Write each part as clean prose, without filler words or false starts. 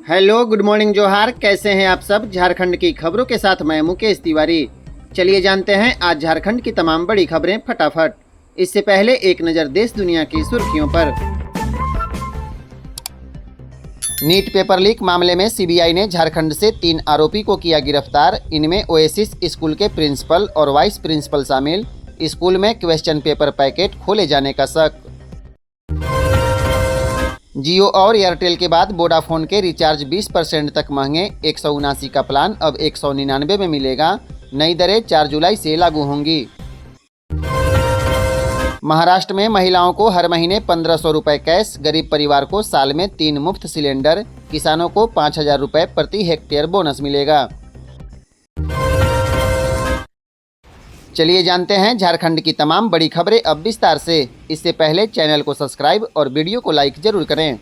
Hello, good morning, जोहार। कैसे हैं आप सब? झारखंड की खबरों के साथ मैं मुकेश तिवारी। चलिए जानते हैं आज झारखंड की तमाम बड़ी खबरें फटाफट। इससे पहले एक नज़र देश दुनिया की सुर्खियों पर। नीट पेपर लीक मामले में सीबीआई ने झारखंड से 3 आरोपी को किया गिरफ्तार। इनमें ओएसिस स्कूल के प्रिंसिपल और वाइस प्रिंसिपल शामिल। स्कूल में क्वेश्चन पेपर पैकेट खोले जाने का शक। जियो और एयरटेल के बाद वोडाफोन के रिचार्ज 20% तक महंगे। 179 का प्लान अब 199 में मिलेगा। नई दरें 4 जुलाई से लागू होंगी। महाराष्ट्र में महिलाओं को हर महीने 1500 रुपये कैश। गरीब परिवार को साल में 3 मुफ्त सिलेंडर। किसानों को 5000 रुपये प्रति हेक्टेयर बोनस मिलेगा। चलिए जानते हैं झारखंड की तमाम बड़ी खबरें अब विस्तार से। इससे पहले चैनल को सब्सक्राइब और वीडियो को लाइक जरूर करें।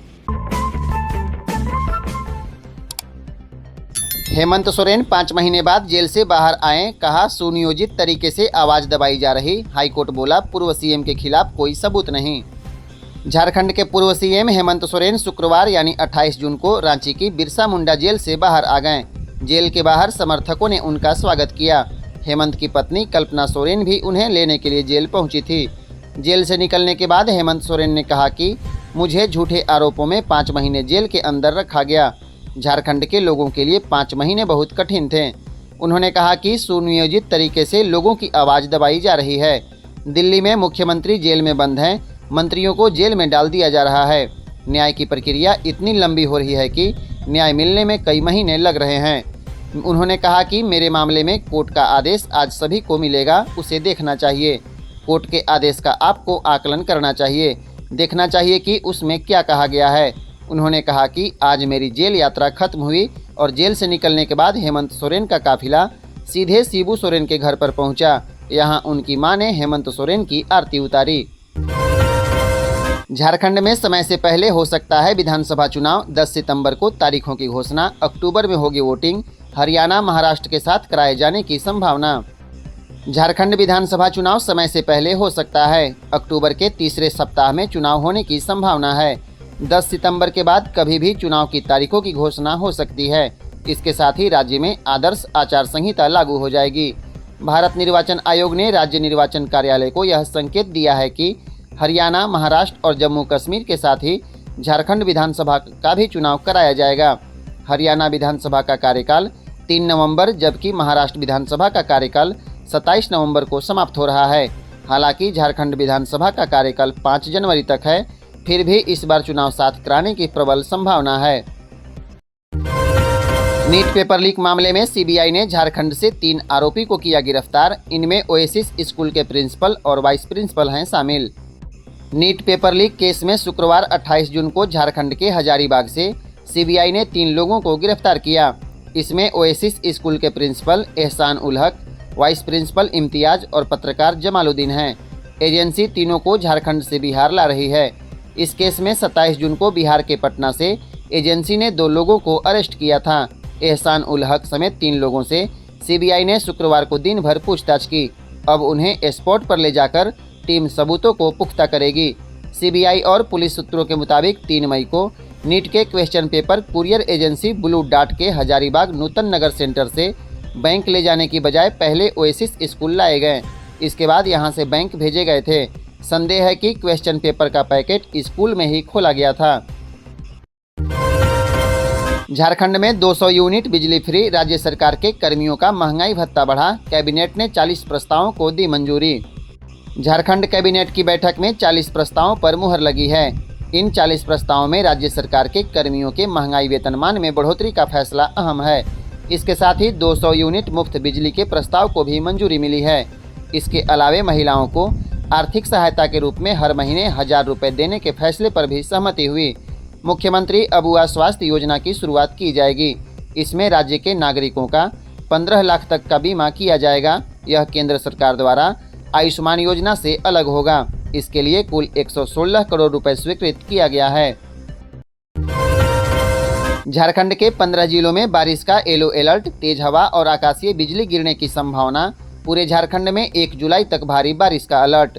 हेमंत सोरेन 5 महीने बाद जेल से बाहर आए। कहा, सुनियोजित तरीके से आवाज़ दबाई जा रही। हाईकोर्ट बोला, पूर्व सीएम के खिलाफ कोई सबूत नहीं। झारखंड के पूर्व सीएम हेमंत सोरेन शुक्रवार यानी 28 जून को रांची की बिरसा मुंडा जेल से बाहर आ गए। जेल के बाहर समर्थकों ने उनका स्वागत किया। हेमंत की पत्नी कल्पना सोरेन भी उन्हें लेने के लिए जेल पहुंची थी। जेल से निकलने के बाद हेमंत सोरेन ने कहा कि मुझे झूठे आरोपों में 5 महीने जेल के अंदर रखा गया। झारखंड के लोगों के लिए 5 महीने बहुत कठिन थे। उन्होंने कहा कि सुनियोजित तरीके से लोगों की आवाज़ दबाई जा रही है। दिल्ली में मुख्यमंत्री जेल में बंद हैं। मंत्रियों को जेल में डाल दिया जा रहा है। न्याय की प्रक्रिया इतनी लंबी हो रही है कि न्याय मिलने में कई महीने लग रहे हैं। उन्होंने कहा कि मेरे मामले में कोर्ट का आदेश आज सभी को मिलेगा, उसे देखना चाहिए। कोर्ट के आदेश का आपको आकलन करना चाहिए, देखना चाहिए कि उसमें क्या कहा गया है। उन्होंने कहा कि आज मेरी जेल यात्रा खत्म हुई और जेल से निकलने के बाद हेमंत सोरेन का काफिला सीधे शिबू सोरेन के घर पर पहुंचा। यहां उनकी मां ने हेमंत सोरेन की आरती उतारी। झारखंड में समय से पहले हो सकता है विधानसभा चुनाव। 10 सितंबर को तारीखों की घोषणा। अक्टूबर में होगी वोटिंग। हरियाणा, महाराष्ट्र के साथ कराए जाने की संभावना। झारखंड विधानसभा चुनाव समय से पहले हो सकता है। अक्टूबर के तीसरे सप्ताह में चुनाव होने की संभावना है। 10 सितंबर के बाद कभी भी चुनाव की तारीखों की घोषणा हो सकती है। इसके साथ ही राज्य में आदर्श आचार संहिता लागू हो जाएगी। भारत निर्वाचन आयोग ने राज्य निर्वाचन कार्यालय को यह संकेत दिया है कि हरियाणा, महाराष्ट्र और जम्मू कश्मीर के साथ ही झारखंड विधानसभा का भी चुनाव कराया जाएगा। हरियाणा विधानसभा का कार्यकाल 3 नवंबर जबकि महाराष्ट्र विधानसभा का कार्यकाल 27 नवंबर को समाप्त हो रहा है। हालांकि झारखंड विधानसभा का कार्यकाल 5 जनवरी तक है। फिर भी इस बार चुनाव साथ कराने की प्रबल संभावना है। नीट पेपर लीक मामले में सीबीआई ने झारखंड से 3 आरोपी को किया गिरफ्तार। इनमें ओएसिस स्कूल के प्रिंसिपल और वाइस प्रिंसिपल हैं शामिल। नीट पेपर लीक केस में शुक्रवार 28 जून को झारखंड के हजारीबाग से सीबीआई ने 3 लोगों को गिरफ्तार किया। इसमें ओएसिस स्कूल के प्रिंसिपल एहसान उल हक, वाइस प्रिंसिपल इम्तियाज और पत्रकार जमालुद्दीन हैं। एजेंसी तीनों को झारखंड से बिहार ला रही है। इस केस में 27 जून को बिहार के पटना से एजेंसी ने 2 लोगों को अरेस्ट किया था। एहसान उल हक समेत 3 लोगों से सीबीआई ने शुक्रवार को दिन भर पूछताछ की। अब उन्हें स्पॉट पर ले जाकर टीम सबूतों को पुख्ता करेगी। सीबीआई और पुलिस सूत्रों के मुताबिक 3 मई को नीट के question paper courier agency blue dart के हजारीबाग नूतन नगर सेंटर से बैंक ले जाने की बजाय पहले ओएसिस स्कूल लाए गए। इसके बाद यहां से बैंक भेजे गए थे। संदेह है कि क्वेश्चन पेपर का पैकेट स्कूल में ही खोला गया था। झारखंड में 200 यूनिट बिजली फ्री। राज्य सरकार के कर्मियों का महंगाई भत्ता बढ़ा। कैबिनेट ने 40 प्रस्तावों को दी मंजूरी। झारखंड कैबिनेट की बैठक में 40 प्रस्तावों पर मुहर लगी है। इन 40 प्रस्तावों में राज्य सरकार के कर्मियों के महंगाई वेतनमान में बढ़ोतरी का फैसला अहम है। इसके साथ ही 200 यूनिट मुफ्त बिजली के प्रस्ताव को भी मंजूरी मिली है। इसके अलावे महिलाओं को आर्थिक सहायता के रूप में हर महीने 1000 रुपये देने के फैसले पर भी सहमति हुई। मुख्यमंत्री अबुआ स्वास्थ्य योजना की शुरुआत की जाएगी। इसमें राज्य के नागरिकों का 15 लाख तक का बीमा किया जाएगा। यह केंद्र सरकार द्वारा आयुष्मान योजना से अलग होगा। इसके लिए कुल 116 करोड़ रुपए स्वीकृत किया गया है। झारखंड के 15 जिलों में बारिश का येलो अलर्ट। तेज हवा और आकाशीय बिजली गिरने की संभावना। पूरे झारखंड में 1 जुलाई तक भारी बारिश का अलर्ट।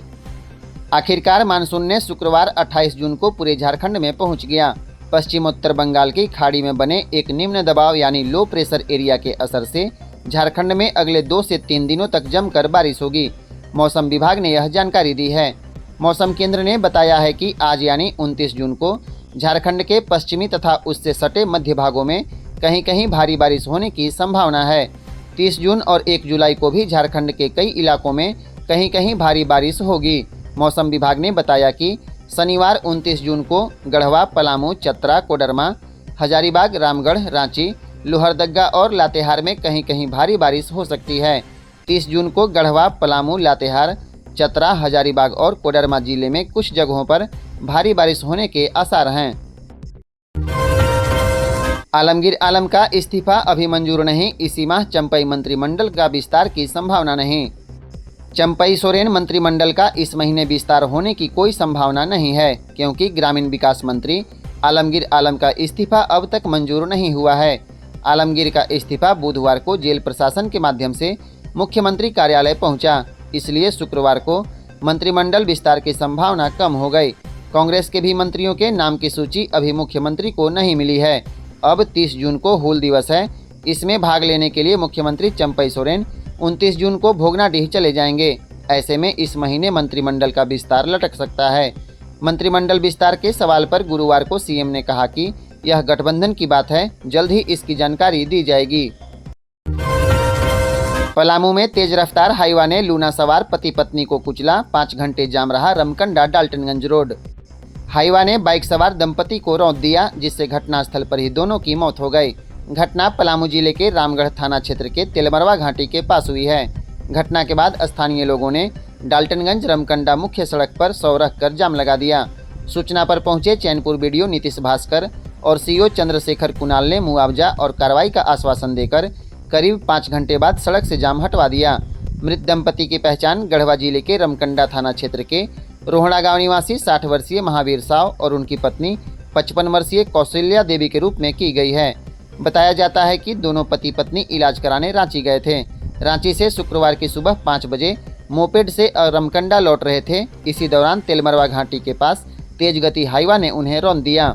आखिरकार मानसून ने शुक्रवार 28 जून को पूरे झारखंड में पहुंच गया। पश्चिमोत्तर बंगाल की खाड़ी में बने एक निम्न दबाव यानी लो प्रेशर एरिया के असर से झारखंड में अगले 2 से 3 दिनों तक जमकर बारिश होगी। मौसम विभाग ने यह जानकारी दी है। मौसम केंद्र ने बताया है कि आज यानी 29 जून को झारखंड के पश्चिमी तथा उससे सटे मध्य भागों में कहीं कहीं भारी बारिश होने की संभावना है। 30 जून और 1 जुलाई को भी झारखंड के कई इलाकों में कहीं कहीं भारी बारिश होगी। मौसम विभाग ने बताया कि शनिवार 29 जून को गढ़वा, पलामू, चतरा, कोडरमा, हजारीबाग, रामगढ़, रांची, लोहरदगा और लातेहार में कहीं कहीं भारी बारिश हो सकती है। 30 जून को गढ़वा, पलामू, लातेहार, चतरा, हजारीबाग और कोडरमा जिले में कुछ जगहों पर भारी बारिश होने के आसार हैं। आलमगीर आलम का इस्तीफा अभी मंजूर नहीं, इसी माह चंपई मंत्रिमंडल का विस्तार की संभावना नहीं। चंपई सोरेन मंत्रिमंडल का इस महीने विस्तार होने की कोई संभावना नहीं है, क्योंकि ग्रामीण विकास मंत्री आलमगीर आलम का इस्तीफा अब तक मंजूर नहीं हुआ है। आलमगीर का इस्तीफा बुधवार को जेल प्रशासन के माध्यम से मुख्यमंत्री कार्यालय पहुंचा, इसलिए शुक्रवार को मंत्रिमंडल विस्तार की संभावना कम हो गई। कांग्रेस के भी मंत्रियों के नाम की सूची अभी मुख्यमंत्री को नहीं मिली है। अब 30 जून को हूल दिवस है, इसमें भाग लेने के लिए मुख्यमंत्री चंपई सोरेन 29 जून को भोगनाडीह चले जाएंगे। ऐसे में इस महीने मंत्रिमंडल का विस्तार लटक सकता है। मंत्रिमंडल विस्तार के सवाल पर गुरुवार को सीएम ने कहा कि यह गठबंधन की बात है, जल्द ही इसकी जानकारी दी जाएगी। पलामू में तेज रफ्तार हाईवा ने लूना सवार पति पत्नी को कुचला, 5 घंटे जाम रहा रमकंडा डाल्टनगंज रोड। हाईवा ने बाइक सवार दंपति को रौंद दिया, जिससे घटनास्थल पर ही दोनों की मौत हो गई। घटना पलामू जिले के रामगढ़ थाना क्षेत्र के तेलमरवा घाटी के पास हुई है। घटना के बाद स्थानीय लोगों ने डाल्टनगंज रमकंडा मुख्य सड़क पर 100 रखकर जाम लगा दिया। सूचना पर पहुंचे चैनपुर बीडीओ नीतीश भास्कर और सीओ चंद्रशेखर कुणाल ने मुआवजा और कार्रवाई का आश्वासन देकर करीब 5 घंटे बाद सड़क से जाम हटवा दिया। मृत दंपति की पहचान गढ़वा जिले के रमकंडा थाना क्षेत्र के रोहड़ा गांव निवासी 60 वर्षीय महावीर साव और उनकी पत्नी 55 वर्षीय कौशल्या देवी के रूप में की गई है। बताया जाता है कि दोनों पति पत्नी इलाज कराने रांची गए थे। रांची से शुक्रवार की सुबह 5 बजे मोपेड से रमकंडा लौट रहे थे। इसी दौरान तेलमरवा घाटी के पास तेज गति हाईवा ने उन्हें रौंद दिया।